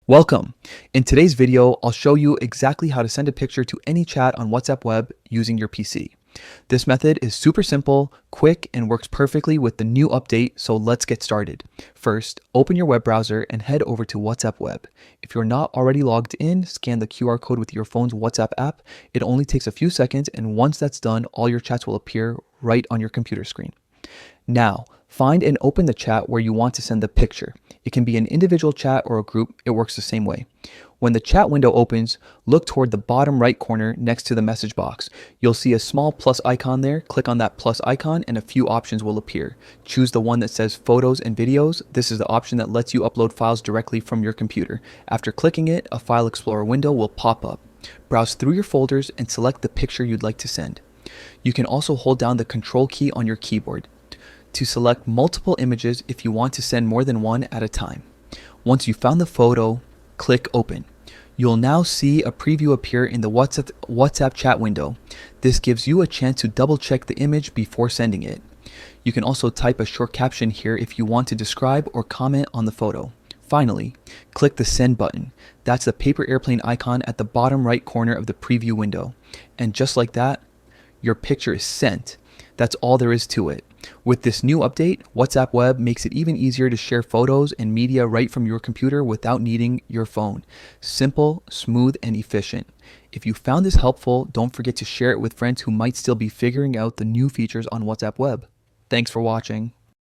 Welcome. In today's video, I'll show you exactly how to send a picture to any chat on WhatsApp Web using your PC. This method is super simple, quick, and works perfectly with the new update, so let's get started. First, open your web browser and head over to WhatsApp Web. If you're not already logged in, scan the QR code with your phone's WhatsApp app. It only takes a few seconds, and once that's done, all your chats will appear right on your computer screen. Now, find and open the chat where you want to send the picture. It can be an individual chat or a group, it works the same way. When the chat window opens, look toward the bottom right corner next to the message box. You'll see a small plus icon there. Click on that plus icon and a few options will appear. Choose the one that says photos and videos. This is the option that lets you upload files directly from your computer. After clicking it, a file explorer window will pop up. Browse through your folders and select the picture you'd like to send. You can also hold down the control key on your keyboard to select multiple images if you want to send more than one at a time. Once you've found the photo, click open. You'll now see a preview appear in the WhatsApp chat window. This gives you a chance to double check the image before sending it. You can also type a short caption here if you want to describe or comment on the photo. Finally, click the send button. That's the paper airplane icon at the bottom right corner of the preview window. And just like that, your picture is sent. That's all there is to it. With this new update, WhatsApp Web makes it even easier to share photos and media right from your computer without needing your phone. Simple, smooth, and efficient. If you found this helpful, don't forget to share it with friends who might still be figuring out the new features on WhatsApp Web. Thanks for watching.